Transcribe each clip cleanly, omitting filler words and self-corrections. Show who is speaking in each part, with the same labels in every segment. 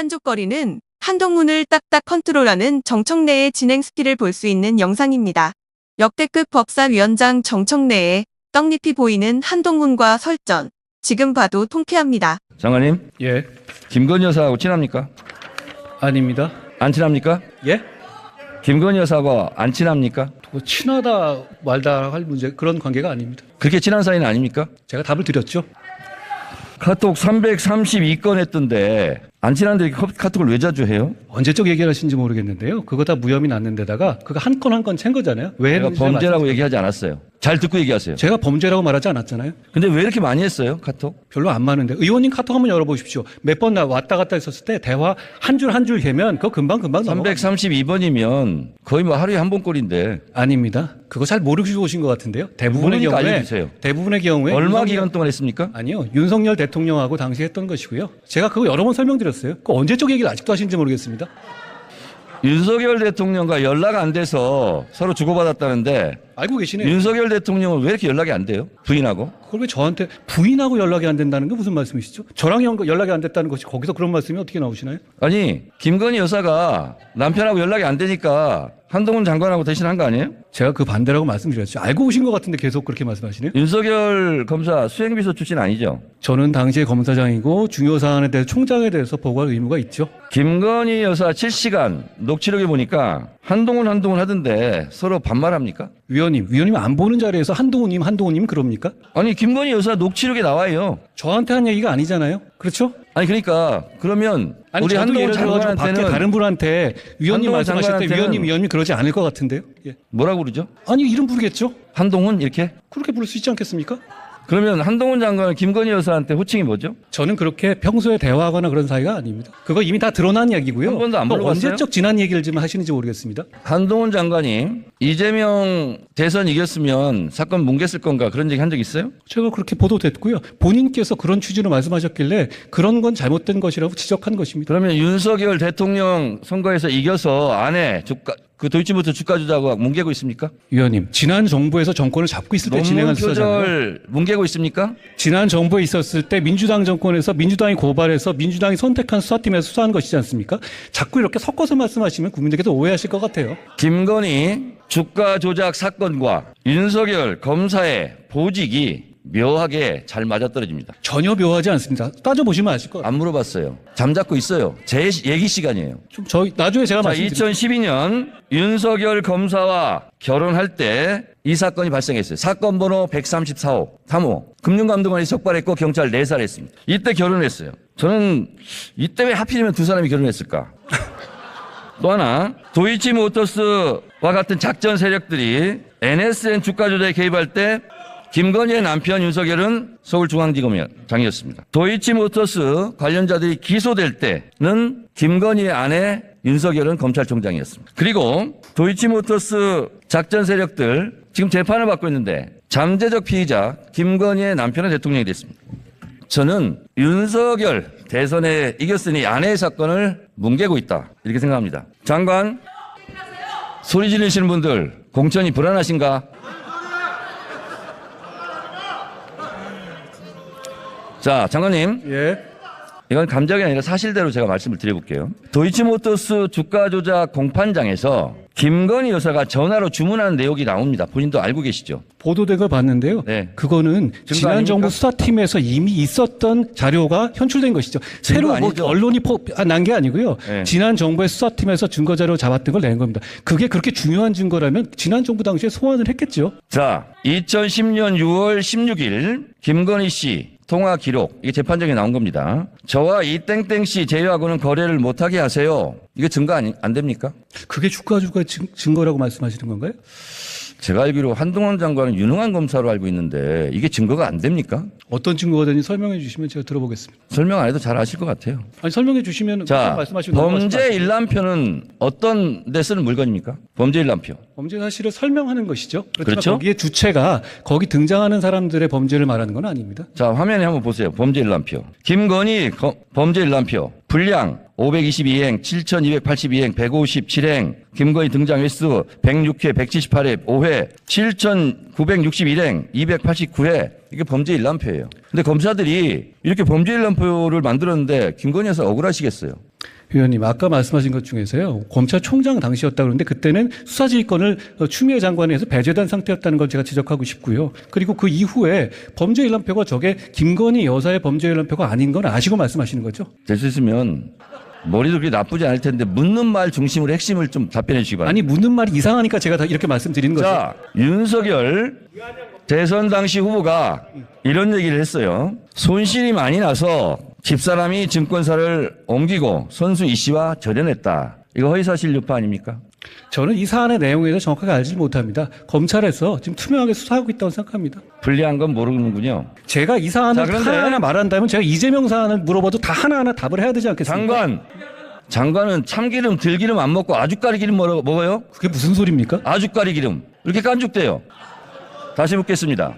Speaker 1: 깐족거리는 한동훈을 딱딱 컨트롤하는 정청래의 진행 스킬을 볼 수 있는 영상입니다. 역대급 법사위원장 정청래의 떡잎이 보이는 한동훈과 설전. 지금 봐도 통쾌합니다.
Speaker 2: 장관님,
Speaker 3: 예,
Speaker 2: 김건희 여사하고 친합니까?
Speaker 3: 아닙니다.
Speaker 2: 안 친합니까?
Speaker 3: 예?
Speaker 2: 김건희 여사하고 안 친합니까?
Speaker 3: 뭐 친하다 말다 할 문제 그런 관계가 아닙니다.
Speaker 2: 그렇게 친한 사이는 아닙니까?
Speaker 3: 제가 답을 드렸죠.
Speaker 2: 카톡 332건 했던데 안 친한데 카톡을 왜 자주 해요?
Speaker 3: 언제적 얘기를 하신지 모르겠는데요. 그거 다 무혐의 났는 데다가 그거 한 건 한 건 챈 거잖아요. 왜
Speaker 2: 제가
Speaker 3: 했는지
Speaker 2: 범죄라고 얘기하지 않았어요. 잘 듣고 얘기하세요.
Speaker 3: 제가 범죄라고 말하지 않았잖아요.
Speaker 2: 근데 왜 이렇게 많이 했어요, 카톡?
Speaker 3: 별로 안 많은데. 의원님 카톡 한번 열어보십시오. 몇 번 왔다 갔다 했었을 때 대화 한 줄 한 줄 개면 그거 금방 넘어가.
Speaker 2: 332번이면 거의 뭐 하루에 한 번 꼴인데
Speaker 3: 아닙니다. 그거 잘 모르시고 오신 것 같은데요. 대부분의
Speaker 2: 모르니까
Speaker 3: 경우에
Speaker 2: 알려주세요.
Speaker 3: 대부분의 경우에
Speaker 2: 얼마 기간 동안 했습니까?
Speaker 3: 아니요. 윤석열 대통령하고 당시 했던 것이고요. 제가 그거 여러 번 설명드렸어요. 그 언제적 얘기를 아직도 하시는지 모르겠습니다.
Speaker 2: 윤석열 대통령과 연락 안 돼서 서로 주고받았다는데
Speaker 3: 알고 계시네요.
Speaker 2: 윤석열 대통령은 왜 이렇게 연락이 안 돼요? 부인하고?
Speaker 3: 그걸 왜 저한테 부인하고 연락이 안 된다는 게 무슨 말씀이시죠? 저랑 연락이 안 됐다는 것이 거기서 그런 말씀이 어떻게 나오시나요?
Speaker 2: 아니, 김건희 여사가 남편하고 연락이 안 되니까 한동훈 장관하고 대신한 거 아니에요?
Speaker 3: 제가 그 반대라고 말씀드렸죠. 알고 오신 것 같은데 계속 그렇게 말씀하시네요.
Speaker 2: 윤석열 검사 수행비서 출신 아니죠?
Speaker 3: 저는 당시에 검사장이고 중요 사안에 대해서 총장에 대해서 보고할 의무가 있죠.
Speaker 2: 김건희 여사 7시간 녹취록에 보니까 한동훈 하던데 서로 반말합니까?
Speaker 3: 위원님 안 보는 자리에서 한동훈님 그럽니까?
Speaker 2: 아니, 김건희 여사 녹취록에 나와요.
Speaker 3: 저한테 한 얘기가 아니잖아요. 그렇죠?
Speaker 2: 아니, 그러니까 그러면
Speaker 3: 아니,
Speaker 2: 우리
Speaker 3: 저도
Speaker 2: 한동훈
Speaker 3: 예를 들어가지고 밖에
Speaker 2: 장관한테는
Speaker 3: 다른 분한테 위원님
Speaker 2: 한동훈
Speaker 3: 말씀하실 때
Speaker 2: 장관한테는
Speaker 3: 위원님 그러지 않을 것 같은데요. 예.
Speaker 2: 뭐라고 그러죠?
Speaker 3: 아니 이름 부르겠죠?
Speaker 2: 한동훈 이렇게?
Speaker 3: 그렇게 부를 수 있지 않겠습니까?
Speaker 2: 그러면 한동훈 장관은 김건희 여사한테 호칭이 뭐죠?
Speaker 3: 저는 그렇게 평소에 대화하거나 그런 사이가 아닙니다. 그거 이미 다 드러난 얘기고요.
Speaker 2: 한 번도 안
Speaker 3: 뭐
Speaker 2: 물어봤어요?
Speaker 3: 언제적 지난 얘기를 지금 하시는지 모르겠습니다.
Speaker 2: 한동훈 장관이 이재명 대선 이겼으면 사건 뭉갰을 건가 그런 얘기 한 적 있어요?
Speaker 3: 제가 그렇게 보도됐고요. 본인께서 그런 취지로 말씀하셨길래 그런 건 잘못된 것이라고 지적한 것입니다.
Speaker 2: 그러면 윤석열 대통령 선거에서 이겨서 아내 그 도이치모터 주가 조작하고 뭉개고 있습니까?
Speaker 3: 위원님, 지난 정부에서 정권을 잡고 있을 때 진행한
Speaker 2: 논문
Speaker 3: 수사잖아요.
Speaker 2: 표절 뭉개고 있습니까?
Speaker 3: 지난 정부에 있었을 때 민주당 정권에서 민주당이 고발해서 민주당이 선택한 수사팀에서 수사한 것이지 않습니까? 자꾸 이렇게 섞어서 말씀하시면 국민들께서 오해하실 것 같아요.
Speaker 2: 김건희 주가 조작 사건과 윤석열 검사의 보직이 묘하게 잘 맞아떨어집니다.
Speaker 3: 전혀 묘하지 않습니다. 따져보시면 아실 것 같아요.
Speaker 2: 안 물어봤어요. 잠잡고 있어요. 제 얘기 시간이에요.
Speaker 3: 좀 나중에 제가
Speaker 2: 자,
Speaker 3: 말씀드릴게요.
Speaker 2: 2012년 윤석열 검사와 결혼할 때 이 사건이 발생했어요. 사건 번호 134호 3호 금융감독원이 적발했고 경찰 내살했습니다. 이때 결혼했어요. 저는 이때 왜 하필이면 두 사람이 결혼했을까? 또 하나 도이치모터스와 같은 작전 세력들이 NSN 주가 조작에 개입할 때 김건희의 남편 윤석열은 서울중앙지검장이었습니다. 도이치모터스 관련자들이 기소될 때는 김건희의 아내 윤석열은 검찰총장이었습니다. 그리고 도이치모터스 작전 세력들 지금 재판을 받고 있는데 잠재적 피의자 김건희의 남편은 대통령이 됐습니다. 저는 윤석열 대선에 이겼으니 아내의 사건을 뭉개고 있다 이렇게 생각합니다. 장관, 소리 지르시는 분들 공천이 불안하신가? 자, 장관님.
Speaker 3: 예.
Speaker 2: 이건 감정이 아니라 사실대로 제가 말씀을 드려볼게요. 도이치모터스 주가 조작 공판장에서 김건희 여사가 전화로 주문하는 내용이 나옵니다. 본인도 알고 계시죠?
Speaker 3: 보도된 걸 봤는데요.
Speaker 2: 네.
Speaker 3: 그거는 지난
Speaker 2: 아닙니까?
Speaker 3: 정부 수사팀에서 이미 있었던 자료가 현출된 것이죠. 새로 뭐
Speaker 2: 아니죠?
Speaker 3: 언론이 난 게 아니고요.
Speaker 2: 네.
Speaker 3: 지난 정부의 수사팀에서 증거 자료 잡았던 걸 낸 겁니다. 그게 그렇게 중요한 증거라면 지난 정부 당시에 소환을 했겠죠.
Speaker 2: 자, 2010년 6월 16일 김건희 씨 통화 기록, 이게 재판정에 나온 겁니다. 저와 이 땡땡 씨 제외하고는 거래를 못하게 하세요. 이게 증거 안 됩니까?
Speaker 3: 그게 주가 증거라고 말씀하시는 건가요?
Speaker 2: 제가 알기로 한동훈 장관은 유능한 검사로 알고 있는데 이게 증거가 안 됩니까?
Speaker 3: 어떤 증거가 되는지 설명해 주시면 제가 들어보겠습니다.
Speaker 2: 설명 안 해도 잘 아실 것 같아요.
Speaker 3: 아니 설명해 주시면
Speaker 2: 자,
Speaker 3: 말씀하시면
Speaker 2: 범죄 일람표는 어떤 데 쓰는 물건입니까? 범죄 일람표.
Speaker 3: 범죄 사실을 설명하는 것이죠. 그렇지만
Speaker 2: 그렇죠?
Speaker 3: 거기에 주체가 거기 등장하는 사람들의 범죄를 말하는 건 아닙니다.
Speaker 2: 자, 화면에 한번 보세요. 범죄 일람표. 김건희 범죄 일람표. 분량 522행, 7282행, 157행, 김건희 등장 횟수 106회, 178회, 5회, 7961행, 289회, 이게 범죄 일람표예요. 근데 검사들이 이렇게 범죄 일람표를 만들었는데 김건희 여사 억울하시겠어요.
Speaker 3: 위원님, 아까 말씀하신 것 중에서요, 검찰총장 당시였다 그러는데 그때는 수사지휘권을 추미애 장관에 해서 배제된 상태였다는 걸 제가 지적하고 싶고요. 그리고 그 이후에 범죄 일람표가 저게 김건희 여사의 범죄 일람표가 아닌 건 아시고 말씀하시는 거죠?
Speaker 2: 될 수 있으면 머리도 그렇게 나쁘지 않을 텐데 묻는 말 중심으로 핵심을 좀 답변해 주시기 바랍니다.
Speaker 3: 아니, 묻는 말이 이상하니까 제가 다 이렇게 말씀드리는 거죠.
Speaker 2: 자, 윤석열 대선 당시 후보가 이런 얘기를 했어요. 손실이 많이 나서 집사람이 증권사를 옮기고 선수 이 씨와 절연했다. 이거 허위사실 유포 아닙니까?
Speaker 3: 저는 이 사안의 내용에 대해서 정확하게 알지 못합니다. 검찰에서 지금 투명하게 수사하고 있다고 생각합니다.
Speaker 2: 불리한 건 모르는군요.
Speaker 3: 제가 이 사안을
Speaker 2: 자, 그런데
Speaker 3: 하나하나 말한다면 제가 이재명 사안을 물어봐도 다 하나하나 답을 해야 되지 않겠습니까?
Speaker 2: 장관은 참기름, 들기름 안 먹고 아주까리 기름 먹어요?
Speaker 3: 그게 무슨 소리입니까?
Speaker 2: 아주까리 기름. 이렇게 깐죽대요. 다시 묻겠습니다.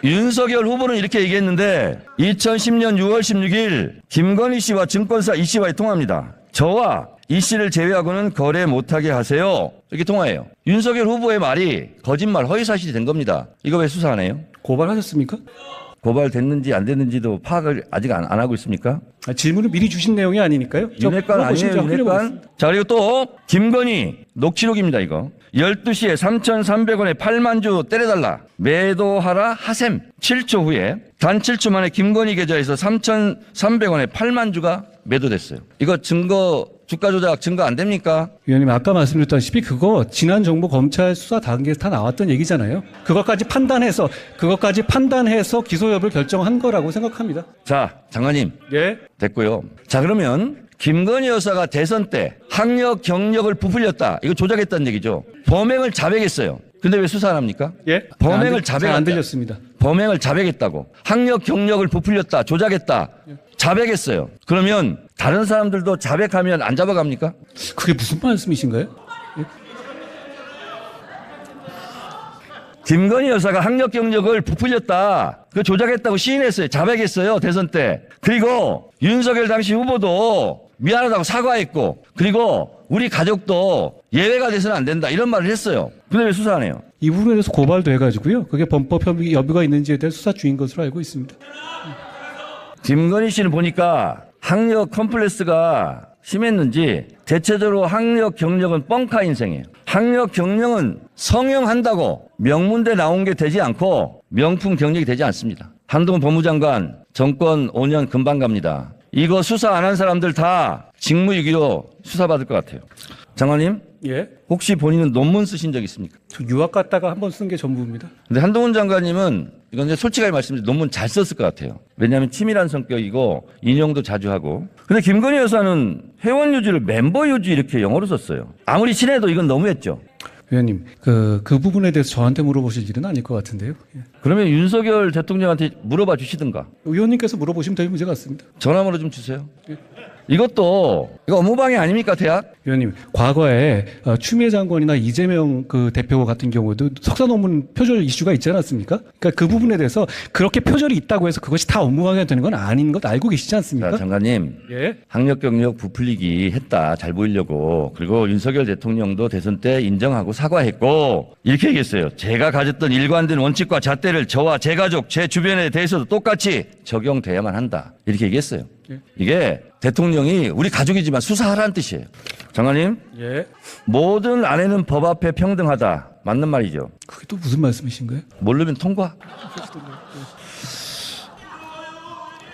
Speaker 2: 윤석열 후보는 이렇게 얘기했는데 2010년 6월 16일 김건희 씨와 증권사 이 씨와의 통화입니다. 저와 이 씨를 제외하고는 거래 못하게 하세요. 이렇게 통화해요. 윤석열 후보의 말이 거짓말, 허위사실이 된 겁니다. 이거 왜 수사 안 해요?
Speaker 3: 고발하셨습니까?
Speaker 2: 고발됐는지 안 됐는지도 파악을 아직 안 하고 있습니까?
Speaker 3: 질문을 미리 주신 내용이 아니니까요.
Speaker 2: 윤핵관 아니에요, 윤핵관? 자, 그리고 또 김건희 녹취록입니다, 이거. 12시에 3,300원에 8만 주 때려달라. 매도하라 하셈. 7초 후에 단 7초 만에 김건희 계좌에서 3,300원에 8만 주가 매도됐어요. 이거 증거, 주가 조작 증거 안 됩니까?
Speaker 3: 위원님, 아까 말씀드렸다시피 그거 지난 정부 검찰 수사 단계에서 다 나왔던 얘기잖아요. 그것까지 판단해서 기소 여부를 결정한 거라고 생각합니다.
Speaker 2: 자, 장관님.
Speaker 3: 예.
Speaker 2: 됐고요. 자, 그러면 김건희 여사가 대선 때 학력 경력을 부풀렸다. 이거 조작했다는 얘기죠. 범행을 자백했어요. 근데 왜 수사 안 합니까?
Speaker 3: 예.
Speaker 2: 범행을
Speaker 3: 잘 안 들렸습니다.
Speaker 2: 범행을 자백했다고. 학력 경력을 부풀렸다. 조작했다. 자백했어요. 그러면 다른 사람들도 자백하면 안 잡아갑니까?
Speaker 3: 그게 무슨 말씀이신가요?
Speaker 2: 김건희 여사가 학력 경력을 부풀렸다. 그 조작했다고 시인했어요. 자백했어요. 대선 때. 그리고 윤석열 당시 후보도 미안하다고 사과했고, 그리고 우리 가족도 예외가 돼서는 안 된다. 이런 말을 했어요. 근데 왜 수사 안 해요?
Speaker 3: 이 부분에 대해서 고발도 해가지고요. 그게 범법 여부가 있는지에 대해 수사 중인 것으로 알고 있습니다.
Speaker 2: 김건희 씨는 보니까 학력 컴플렉스가 심했는지 대체적으로 학력 경력은 뻥카 인생이에요. 학력 경력은 성형한다고 명문대 나온 게 되지 않고 명품 경력이 되지 않습니다. 한동훈 법무장관 정권 5년 금방 갑니다. 이거 수사 안 한 사람들 다 직무유기로 수사받을 것 같아요. 장관님,
Speaker 3: 예.
Speaker 2: 혹시 본인은 논문 쓰신 적 있습니까?
Speaker 3: 저 유학 갔다가 한 번 쓴 게 전부입니다.
Speaker 2: 근데 한동훈 장관님은 이건 이제 솔직하게 말씀드리면 논문 잘 썼을 것 같아요. 왜냐하면 치밀한 성격이고 인용도 자주 하고. 근데 김건희 여사는 회원 유지를 멤버 유지 이렇게 영어로 썼어요. 아무리 친해도 이건 너무했죠.
Speaker 3: 위원님, 그 부분에 대해서 저한테 물어보실 일은 아닐 것 같은데요. 예.
Speaker 2: 그러면 윤석열 대통령한테 물어봐 주시든가.
Speaker 3: 의원님께서 물어보시면 될 문제 같습니다.
Speaker 2: 전화번호 좀 주세요. 이거 업무방해 아닙니까, 대학?
Speaker 3: 위원님, 과거에 추미애 장관이나 이재명 그 대표 같은 경우도 석사 논문 표절 이슈가 있지 않았습니까? 그러니까 그 부분에 대해서 그렇게 표절이 있다고 해서 그것이 다 업무방해가 되는 건 아닌 것 알고 계시지 않습니까?
Speaker 2: 자, 장관님.
Speaker 3: 예.
Speaker 2: 학력 경력 부풀리기 했다. 잘 보이려고. 그리고 윤석열 대통령도 대선 때 인정하고 사과했고 이렇게 얘기했어요. 제가 가졌던 일관된 원칙과 잣대를 저와 제 가족, 제 주변에 대해서도 똑같이 적용돼야만 한다. 이렇게 얘기했어요.
Speaker 3: 예.
Speaker 2: 이게 대통령이 우리 가족이지만 수사하라는 뜻이에요. 장관님,
Speaker 3: 예.
Speaker 2: 모든 아내는 법 앞에 평등하다. 맞는 말이죠.
Speaker 3: 그게 또 무슨 말씀이신 거예요?
Speaker 2: 모르면 통과.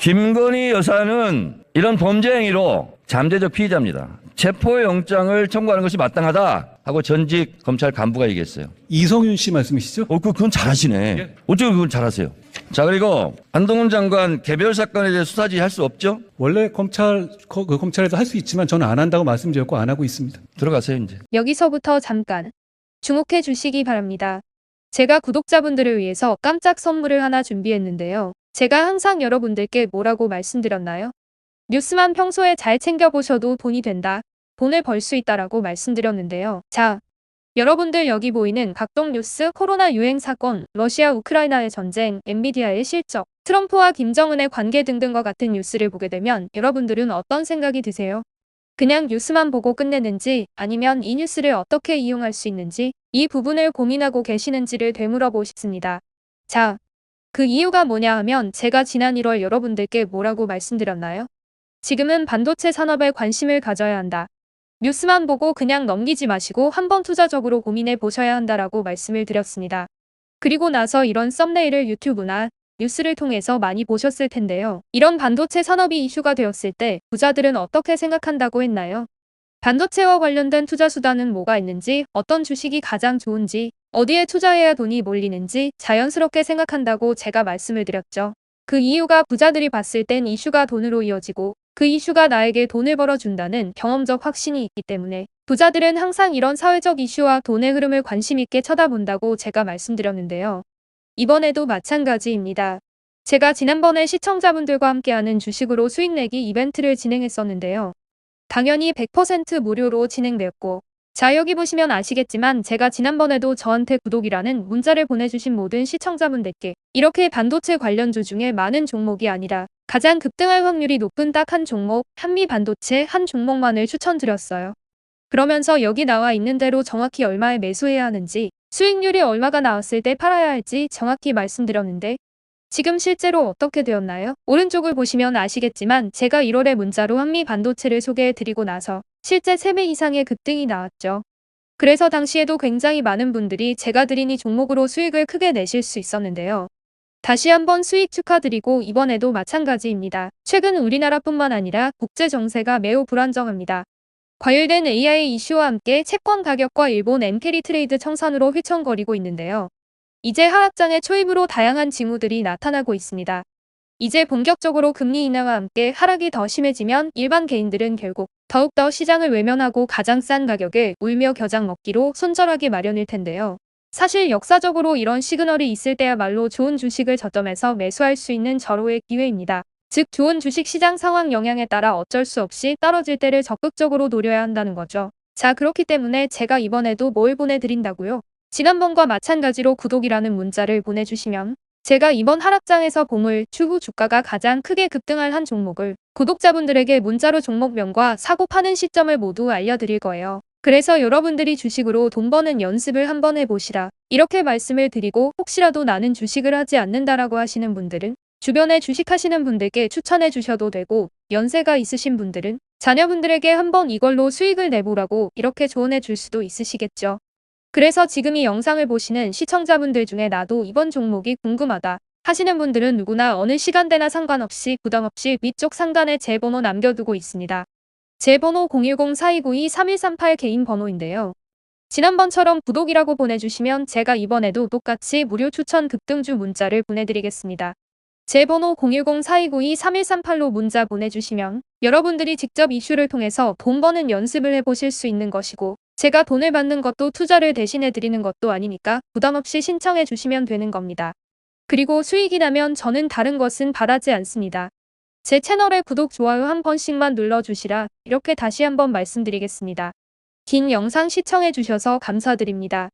Speaker 2: 김건희 여사는 이런 범죄 행위로 잠재적 피의자입니다. 체포영장을 청구하는 것이 마땅하다 하고 전직 검찰 간부가 얘기했어요.
Speaker 3: 이성윤 씨 말씀이시죠?
Speaker 2: 그건 잘하시네.
Speaker 3: 예.
Speaker 2: 어떻게 그건 잘하세요? 자, 그리고 한동훈 장관 개별 사건에 대해 수사지 할 수 없죠?
Speaker 3: 원래 검찰에서 할 수 있지만 저는 안 한다고 말씀드렸고 안 하고 있습니다.
Speaker 2: 들어가세요, 이제.
Speaker 4: 여기서부터 잠깐 주목해 주시기 바랍니다. 제가 구독자분들을 위해서 깜짝 선물을 하나 준비했는데요. 제가 항상 여러분들께 뭐라고 말씀드렸나요? 뉴스만 평소에 잘 챙겨보셔도 돈이 된다, 돈을 벌 수 있다라고 말씀드렸는데요. 자, 여러분들 여기 보이는 각종 뉴스, 코로나 유행 사건, 러시아 우크라이나의 전쟁, 엔비디아의 실적, 트럼프와 김정은의 관계 등등과 같은 뉴스를 보게 되면 여러분들은 어떤 생각이 드세요? 그냥 뉴스만 보고 끝내는지 아니면 이 뉴스를 어떻게 이용할 수 있는지 이 부분을 고민하고 계시는지를 되물어보고 싶습니다. 자, 그 이유가 뭐냐 하면 제가 지난 1월 여러분들께 뭐라고 말씀드렸나요? 지금은 반도체 산업에 관심을 가져야 한다. 뉴스만 보고 그냥 넘기지 마시고 한번 투자적으로 고민해 보셔야 한다라고 말씀을 드렸습니다. 그리고 나서 이런 썸네일을 유튜브나 뉴스를 통해서 많이 보셨을 텐데요. 이런 반도체 산업이 이슈가 되었을 때 부자들은 어떻게 생각한다고 했나요? 반도체와 관련된 투자 수단은 뭐가 있는지, 어떤 주식이 가장 좋은지, 어디에 투자해야 돈이 몰리는지 자연스럽게 생각한다고 제가 말씀을 드렸죠. 그 이유가 부자들이 봤을 땐 이슈가 돈으로 이어지고 그 이슈가 나에게 돈을 벌어준다는 경험적 확신이 있기 때문에 부자들은 항상 이런 사회적 이슈와 돈의 흐름을 관심 있게 쳐다본다고 제가 말씀드렸는데요. 이번에도 마찬가지입니다. 제가 지난번에 시청자분들과 함께하는 주식으로 수익 내기 이벤트를 진행했었는데요. 당연히 100% 무료로 진행되었고, 자, 여기 보시면 아시겠지만 제가 지난번에도 저한테 구독이라는 문자를 보내주신 모든 시청자분들께 이렇게 반도체 관련주 중에 많은 종목이 아니라 가장 급등할 확률이 높은 딱 한 종목, 한미반도체 한 종목만을 추천드렸어요. 그러면서 여기 나와 있는 대로 정확히 얼마에 매수해야 하는지, 수익률이 얼마가 나왔을 때 팔아야 할지 정확히 말씀드렸는데 지금 실제로 어떻게 되었나요? 오른쪽을 보시면 아시겠지만 제가 1월에 문자로 한미반도체를 소개해드리고 나서 실제 3배 이상의 급등이 나왔죠. 그래서 당시에도 굉장히 많은 분들이 제가 드린 이 종목으로 수익을 크게 내실 수 있었는데요. 다시 한번 수익 축하드리고 이번에도 마찬가지입니다. 최근 우리나라뿐만 아니라 국제 정세가 매우 불안정합니다. 과열된 AI 이슈와 함께 채권 가격과 일본 엔캐리 트레이드 청산으로 휘청거리고 있는데요. 이제 하락장의 초입으로 다양한 징후들이 나타나고 있습니다. 이제 본격적으로 금리 인하와 함께 하락이 더 심해지면 일반 개인들은 결국 더욱더 시장을 외면하고 가장 싼 가격에 울며 겨장 먹기로 손절하기 마련일 텐데요. 사실 역사적으로 이런 시그널이 있을 때야말로 좋은 주식을 저점에서 매수할 수 있는 절호의 기회입니다. 즉 좋은 주식 시장 상황 영향에 따라 어쩔 수 없이 떨어질 때를 적극적으로 노려야 한다는 거죠. 자, 그렇기 때문에 제가 이번에도 뭘 보내드린다고요? 지난번과 마찬가지로 구독이라는 문자를 보내주시면 제가 이번 하락장에서 보물, 추후 주가가 가장 크게 급등할 한 종목을 구독자분들에게 문자로 종목명과 사고 파는 시점을 모두 알려드릴 거예요. 그래서 여러분들이 주식으로 돈 버는 연습을 한번 해보시라. 이렇게 말씀을 드리고 혹시라도 나는 주식을 하지 않는다라고 하시는 분들은 주변에 주식하시는 분들께 추천해 주셔도 되고 연세가 있으신 분들은 자녀분들에게 한번 이걸로 수익을 내보라고 이렇게 조언해 줄 수도 있으시겠죠. 그래서 지금 이 영상을 보시는 시청자분들 중에 나도 이번 종목이 궁금하다 하시는 분들은 누구나 어느 시간대나 상관없이 부담 없이 위쪽 상단에 제 번호 남겨두고 있습니다. 제 번호 010-4292-3138 개인 번호인데요. 지난번처럼 구독이라고 보내주시면 제가 이번에도 똑같이 무료 추천 급등주 문자를 보내드리겠습니다. 제 번호 010-4292-3138로 문자 보내주시면 여러분들이 직접 이슈를 통해서 돈 버는 연습을 해보실 수 있는 것이고 제가 돈을 받는 것도 투자를 대신해 드리는 것도 아니니까 부담없이 신청해 주시면 되는 겁니다. 그리고 수익이 나면 저는 다른 것은 바라지 않습니다. 제 채널에 구독, 좋아요 한 번씩만 눌러주시라 이렇게 다시 한번 말씀드리겠습니다. 긴 영상 시청해 주셔서 감사드립니다.